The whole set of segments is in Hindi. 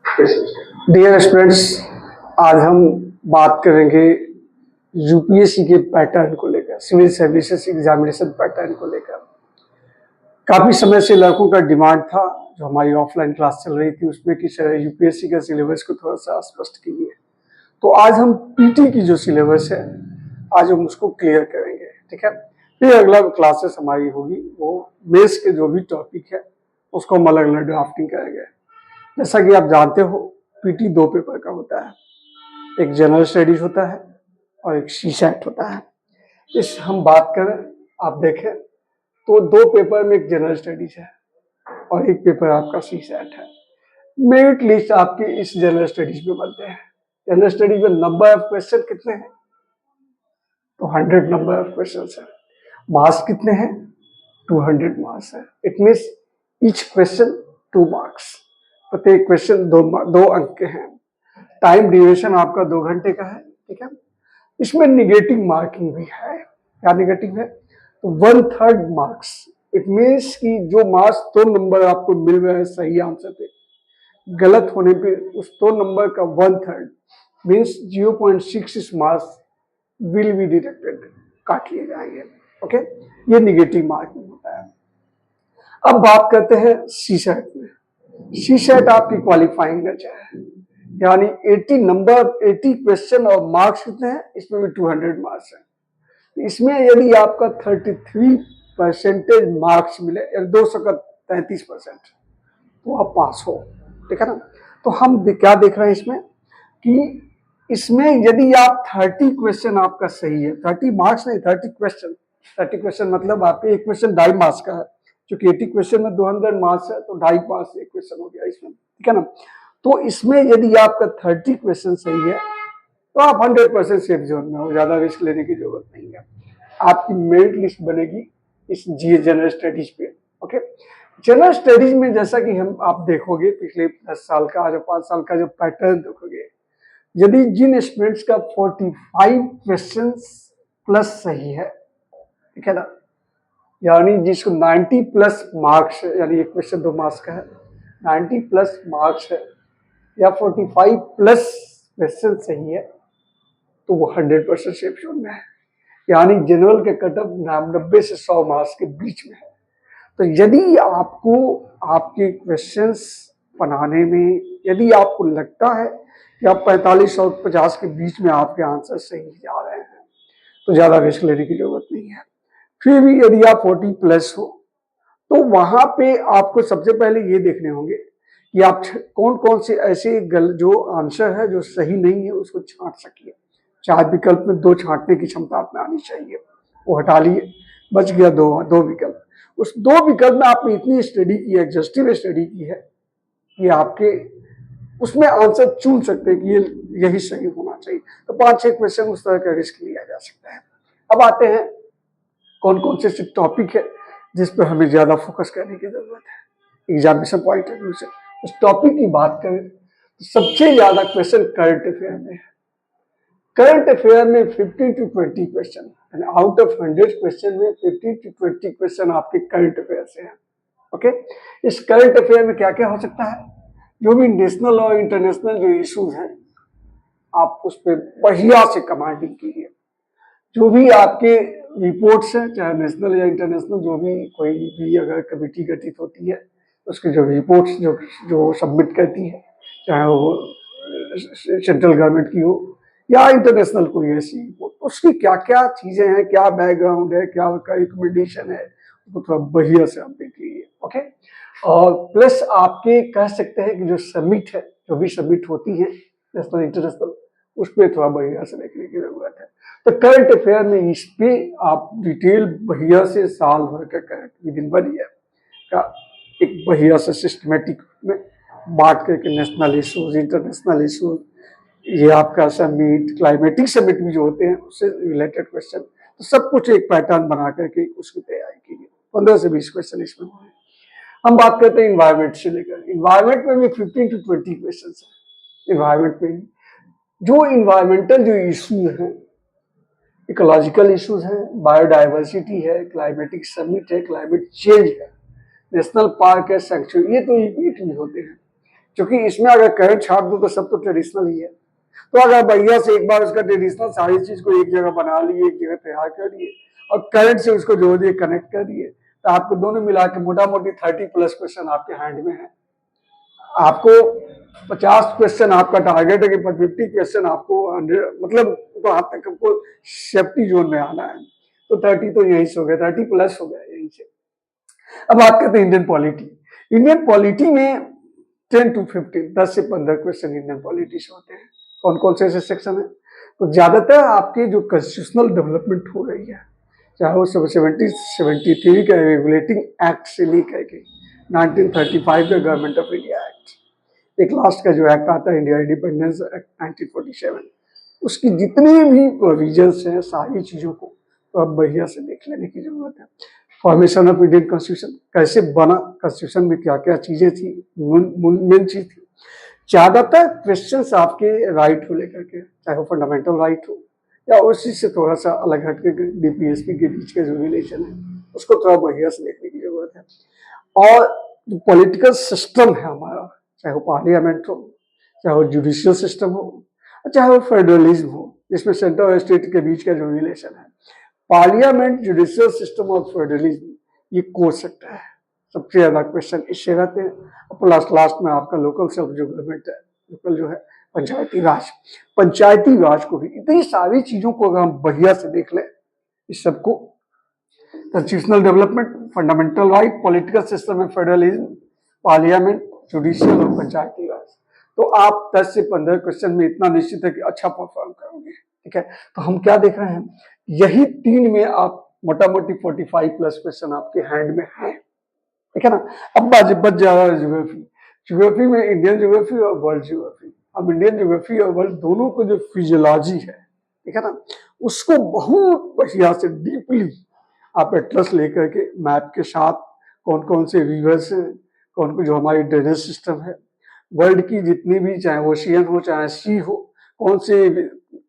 डियर स्टूडेंट्स, आज हम बात करेंगे यूपीएससी के पैटर्न को लेकर, सिविल सर्विसेज एग्जामिनेशन पैटर्न को लेकर। काफी समय से लड़कों का डिमांड था, जो हमारी ऑफलाइन क्लास चल रही थी उसमें कि सर यूपीएससी का सिलेबस को थोड़ा सा स्पष्ट कीजिए। तो आज हम पीटी की जो सिलेबस है आज हम उसको क्लियर करेंगे, ठीक है। फिर अगला क्लासेस हमारी होगी वो मेंस के जो भी टॉपिक है उसको हम अलग अलग ड्राफ्टिंग करेंगे। जैसा कि आप जानते हो पीटी 2 पेपर का होता है, एक जनरल स्टडीज होता है और एक सीसैट होता है। इस हम बात करें, आप देखें तो 2 पेपर में एक जनरल स्टडीज है और एक पेपर आपका सीसैट है। मेरिट लिस्ट आपके इस जनरल स्टडीज में बनते हैं। जनरल स्टडीज में नंबर ऑफ क्वेश्चन कितने हैं? तो 100 नंबर ऑफ क्वेश्चन है। मार्क्स कितने हैं? 200 मार्क्स है। It means each question 2 marks, प्रत्येक क्वेश्चन 2 अंक के हैं। टाइम ड्यूरेशन आपका 2 घंटे का है, ठीक है। इसमें निगेटिव मार्किंग भी है। क्या निगेटिव है? तो 1/3 मार्क्स। इट मीन्स कि जो मार्क्स 2 नंबर आपको मिल रहे हैं सही आंसर पे, गलत होने पे उस 2 नंबर का 1/3 means 0.66 marks will be deducted, काट लिए जाएंगे। ओके, ये निगेटिव मार्किंग होता है। अब बात करते हैं सीसैट में। सीसैट आपकी क्वालिफाइंग नेचर है, यानी 80 नंबर 80 क्वेश्चन और मार्क्स कितने हैं? इसमें भी 200 मार्क्स है। तो इसमें यदि आपका 33% मार्क्स मिले, 200 का 33%, तो आप पास हो, ठीक है ना। तो हम क्या देख रहे हैं इसमें कि इसमें यदि आप 30 क्वेश्चन आपका सही है, 30 मार्क्स नहीं 30 क्वेश्चन, 30 क्वेश्चन मतलब आपके एक क्वेश्चन 2.5 मार्क्स का है, क्योंकि 80 क्वेश्चन में 200 मार्क्स है तो 2.5 मार्क्स एक क्वेश्चन हो गया इसमें, ठीक है ना। तो इसमें यदि आपका 30 क्वेश्चन सही है तो आप 100% सेफ जोन में हो, ज्यादा रिस्क लेने की जरूरत नहीं है। आपकी मेरिट लिस्ट बनेगी इस जीए जनरल स्टडीज पे। ओके, जनरल स्टडीज में जैसा कि हम आप देखोगे पिछले 10 साल का जो 5 साल का जो पैटर्न देखोगे, यदि जिन स्टूडेंट्स का 45 क्वेश्चन प्लस सही है, ठीक है ना, यानी जिसको 90 प्लस मार्क्स है, यानी एक क्वेश्चन 2 मार्क्स का है, 90 प्लस मार्क्स है या 45 प्लस क्वेश्चन सही है, तो वो 100% सेफ जोन में है। यानी जनरल के कटअप 90 से 100 मार्क्स के बीच में है। तो यदि आपको आपके क्वेश्चंस बनाने में यदि आपको लगता है कि आप 45 और 50 के बीच में आपके आंसर सही जा रहे हैं, तो ज्यादा रिस्क लेने की जरूरत नहीं है। फिर भी यदि आप 40 प्लस हो तो वहां पे आपको सबसे पहले ये देखने होंगे कि आप कौन कौन से ऐसे जो आंसर है जो सही नहीं है उसको छांट सकिए। 4 विकल्प में 2 छांटने की क्षमता आप में आनी चाहिए, वो हटा लिए, बच गया 2 विकल्प। उस 2 विकल्प में आपने इतनी स्टडी की है, एग्जॉस्टिव स्टडी की है कि आपके उसमें आंसर चुन सकते हैं कि ये यही सही होना चाहिए। तो 5-6 क्वेश्चन उस तरह का रिस्क लिया जा सकता है। अब आते हैं कौन कौन से टॉपिक है जिस पर हमें ज्यादा फोकस करने की जरूरत है एग्जामिनेशन पॉइंट ऑफ व्यू से। उस टॉपिक की बात करें तो सबसे ज्यादा क्वेश्चन करंट अफेयर में है। करंट अफेयर में 15 to 20 question, out of 100 question में 15 to 20 क्वेश्चन आपके करंट अफेयर से हैं। ओके, इस करंट अफेयर में क्या क्या हो सकता है? जो भी नेशनल और इंटरनेशनल जो इश्यूज हैं आप उस पर बढ़िया से कमांडिंग कीजिए। जो भी आपके रिपोर्ट्स हैं, चाहे नेशनल या इंटरनेशनल, जो भी कोई भी अगर कमेटी गठित होती है उसकी जो रिपोर्ट्स जो सबमिट करती है, चाहे वो सेंट्रल गवर्नमेंट की हो या इंटरनेशनल कोई ऐसी रिपोर्ट, उसकी क्या क्या चीजें हैं, क्या बैकग्राउंड है, क्या उसका रिकमेंडेशन है, उसको थोड़ा बढ़िया से आप देख लीजिए। ओके, और प्लस आपके कह सकते हैं कि जो सबमिट है, जो भी सबमिट होती है नेशनल इंटरनेशनल, उस पर थोड़ा बढ़िया से देखने की जरूरत है। तो करंट अफेयर में इस पे आप डिटेल बढ़िया से साल भर का करंट विद इन 1 ईयर का एक बढ़िया से सिस्टमेटिक में बांट करके नेशनल इशूज, इंटरनेशनल इशूज, ये आपका समिट, क्लाइमेटिक समिट भी जो होते हैं उससे रिलेटेड क्वेश्चन, तो सब कुछ एक पैटर्न बना करके उसकी तैयारी कीजिए। 15 से 20 क्वेश्चन इसमें होंगे। हम बात करते हैं इन्वायरमेंट से लेकर, इन्वायरमेंट में भी 15 to 20 क्वेश्चन है। इन्वायरमेंट में जो इन्वायरमेंटल जो इशू हैं, इकोलॉजिकल इश्यूज हैं, बायोडाइवर्सिटी है, क्लाइमेटिक समिट है, क्लाइमेट चेंज है, नेशनल पार्क है, सेंचुरी, ये तो रिपीट भी होते हैं। क्योंकि इसमें अगर करंट छाप दो तो सब तो ट्रेडिशनल ही है। तो अगर भैया से एक बार उसका ट्रेडिशनल सारी चीज को एक जगह बना लिए, एक जगह तैयार कर दिए और करंट से उसको जोड़ दिए, कनेक्ट कर दिए, तो आपको दोनों मिला के मोटा मोटी 30+ क्वेश्चन आपके हैंड में है। आपको 50 क्वेश्चन आपका टारगेट है कि 50 क्वेश्चन आपको 100 मतलब तो हाथ तक आपको सेफ्टी जोन में आना है। तो 30 तो यही से हो गया, 30+ हो गया यही से। अब बात करते हैं इंडियन पॉलिटी। इंडियन पॉलिटी में 10 to 15 10 से 15 क्वेश्चन इंडियन पॉलिटी से होते हैं। कौन कौन से ऐसे सेक्शन है? तो ज्यादातर आपके जो कॉन्स्टिट्यूशनल डेवलपमेंट हो रही है, चाहे वो 73 का रेगुलेटिंग एक्ट से लेकर के 1935 का गवर्नमेंट ऑफ इंडिया एक्ट, एक लास्ट का जो एक्ट आता है इंडिया इंडिपेंडेंस एक्ट 1947, उसकी जितनी भी प्रोविजंस हैं सारी चीजों को तो अब बढ़िया से देख लेने की जरूरत है। फॉर्मेशन ऑफ इंडियन कॉन्स्टिट्यूशन कैसे बना, कॉन्स्टिट्यूशन में क्या क्या चीजें थी, मेन चीज थी। ज्यादातर क्वेश्चंस आपके राइट को लेकर के, चाहे वो फंडामेंटल राइट हो या उसी से थोड़ा सा अलग हटके डीपीएसपी के बीच के जो रिलेशन है उसको थोड़ा बढ़िया से देखने की जरूरत है। और जो पॉलिटिकल सिस्टम है हमारा, चाहे वो पार्लियामेंट हो, चाहे वो जुडिशियल सिस्टम हो, चाहे वो फेडरलिज्म हो, जिसमें सेंटर और स्टेट के बीच का जो रिलेशन है, पार्लियामेंट, जुडिशियल सिस्टम और फेडरलिज्म, ये कोर सेक्टर है। सबसे ज्यादा क्वेश्चन इससे रहते हैं। प्लस लास्ट में आपका लोकल सेल्फ जो गवर्नमेंट है, लोकल जो है पंचायती राज, पंचायती राज को भी, इतनी सारी चीजों को अगर हम बढ़िया से देख लें, इस सबको constitutional development, fundamental right, political system and federalism, parliament, judicial और पंचायती राज, तो आप 10 से 15 क्वेश्चन में इतना निश्चित है कि अच्छा परफॉर्म करोगे। ठीक है, तो हम क्या देख रहे हैं, यही 3 में आप मोटा मोटी 45+ क्वेश्चन आपके हैंड में है। ठीक है ना। अब बच जा रहा है ज्योग्राफी। ज्योग्राफी में इंडियन ज्योग्राफी और वर्ल्ड ज्योग्राफी। अब इंडियन ज्योग्राफी और वर्ल्ड दोनों को जो फिजियोलॉजी है, ठीक है ना, उसको बहुत बढ़िया से डीपली आप एटलस लेकर के मैप के साथ कौन कौन से रिवर्स हैं, कौन कौन जो हमारी ड्रेनेज सिस्टम है, वर्ल्ड की जितनी भी, चाहे ओशियन हो चाहे सी हो, कौन से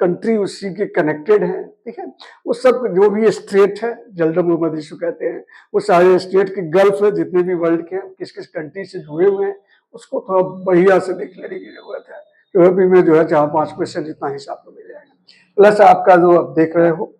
कंट्री उसी के कनेक्टेड है, ठीक है, वो सब जो भी स्टेट है, जलडम जिसको कहते हैं, वो सारे स्टेट के गल्फ है जितने भी वर्ल्ड के किस किस कंट्री से जुड़े हुए हैं, उसको थोड़ा बढ़िया से देख लेने की जरूरत है। तो भी में जो है 4-5 क्वेश्चन जितना हिसाब में मिल जाएगा। प्लस आपका जो आप देख रहे हो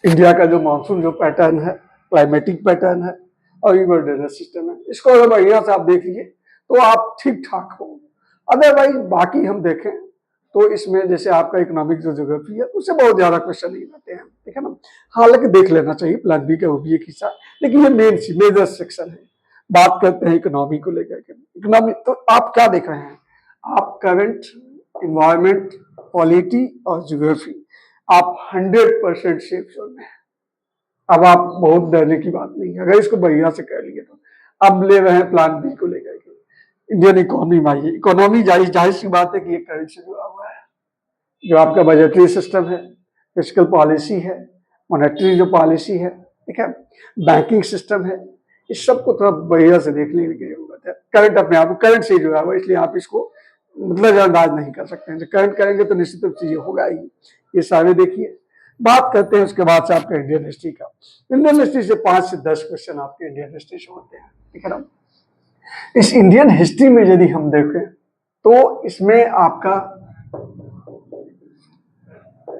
इंडिया का जो मानसून जो पैटर्न है, क्लाइमेटिक पैटर्न है और रिवर ड्रेनेज सिस्टम है, इसको अगर बढ़िया से आप देख लिए तो आप ठीक ठाक हो। अदरवाइज बाकी हम देखें तो इसमें जैसे आपका इकोनॉमिक जो ज्योग्राफी है उससे बहुत ज्यादा क्वेश्चन नहीं रहते हैं, ठीक है ना। हालांकि देख लेना चाहिए, प्लान बी का वो भी एक हिस्सा, लेकिन ये मेजर सेक्शन है। बात करते हैं इकोनॉमी को लेकर के। इकोनॉमी तो आप क्या देख रहे हैं, आप करंट, इन्वायरमेंट, पॉलिटी और ज्योग्राफी, आप 100% सेफ जोन में है। अब आप बहुत डरने की बात नहीं है, अगर इसको बढ़िया से कर लिए तो। अब ले रहे हैं प्लान बी को लेकर के, इंडियन इकोनॉमी में आइए। इकोनॉमी जाहिर सी बात है कि ये करंट से जुड़ा हुआ है। जो आपका बजटरी सिस्टम है, फिस्कल पॉलिसी है, मॉनेटरी जो पॉलिसी है, ठीक है, बैंकिंग सिस्टम है, इस सबको थोड़ा बढ़िया से देख लेने की जरूरत है। करंट अपने आप करंट से ही जुड़ा हुआ है, इसलिए आप इसको मतलब अंदाज नहीं कर सकते हैं। करंट करेंगे तो निश्चित रूप से ये होगा ही। ये सारे देखिए। बात करते हैं उसके बाद से आपका इंडियन हिस्ट्री का। इंडियन हिस्ट्री से 5 से 10 क्वेश्चन आपके इंडियन हिस्ट्री से होते हैं, ठीक है ना। इस इंडियन हिस्ट्री में यदि हम देखें तो इसमें आपका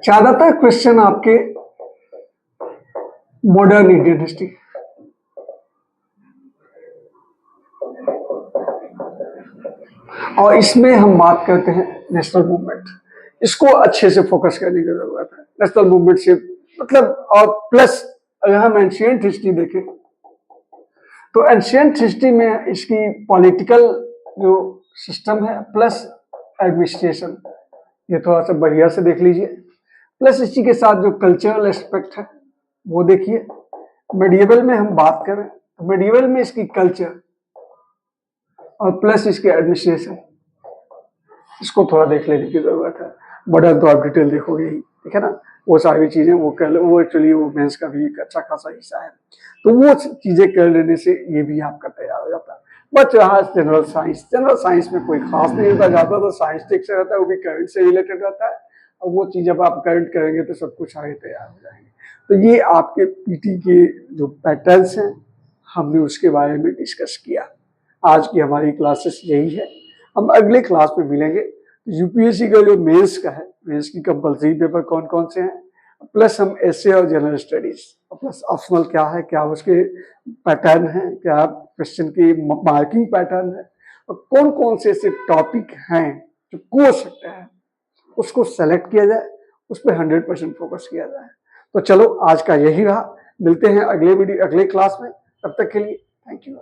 ज्यादातर क्वेश्चन आपके मॉडर्न इंडियन हिस्ट्री, और इसमें हम बात करते हैं नेशनल मूवमेंट। इसको अच्छे से फोकस करने की जरूरत है। नेशनल मूवमेंट से मतलब, और प्लस अगर हम एंशिएंट हिस्ट्री देखें तो एंशिएंट हिस्ट्री में इसकी पॉलिटिकल जो सिस्टम है प्लस एडमिनिस्ट्रेशन, ये थोड़ा सा बढ़िया से देख लीजिए। प्लस इसी के साथ जो कल्चरल एस्पेक्ट है वो देखिए। मेडिएवल में हम बात करें तो मेडिएवल में इसकी कल्चर और प्लस इसके एडमिनिस्ट्रेशन, इसको थोड़ा देख लेने की जरूरत है। मॉडर्न तो आप डिटेल देखोगे ही, ठीक है ना। वो सारी चीजें वो कर लो, वो एक्चुअली वो मेंस का भी एक अच्छा खासा हिस्सा है, तो वो चीजें कर लेने से ये भी आपका तैयार हो जाता है। बच रहा जनरल साइंस। जनरल साइंस में कोई खास नहीं होता, ज्यादा तो साइंस टिक से रहता है, वो भी करंट से रिलेटेड रहता है, और वो चीज जब आप करंट करेंगे तो सब कुछ आगे तैयार हो जाएंगे। तो ये आपके पीटी के जो पैटर्न्स हैं हमने उसके बारे में डिस्कस किया। आज की हमारी क्लासेस यही है। हम अगले क्लास में मिलेंगे। यूपीएससी का जो मेंस का है, मेंस की कंपलसरी पेपर कौन कौन से हैं, प्लस हम एसए और जनरल स्टडीज, प्लस ऑप्शनल क्या है, क्या उसके पैटर्न है, क्या क्वेश्चन की मार्किंग पैटर्न है, और कौन कौन से ऐसे टॉपिक हैं जो हो सकते हैं, उसको सेलेक्ट किया जाए, उस पर 100% फोकस किया जाए। तो चलो आज का यही रहा, मिलते हैं अगले क्लास में, तब तक के लिए थैंक यू।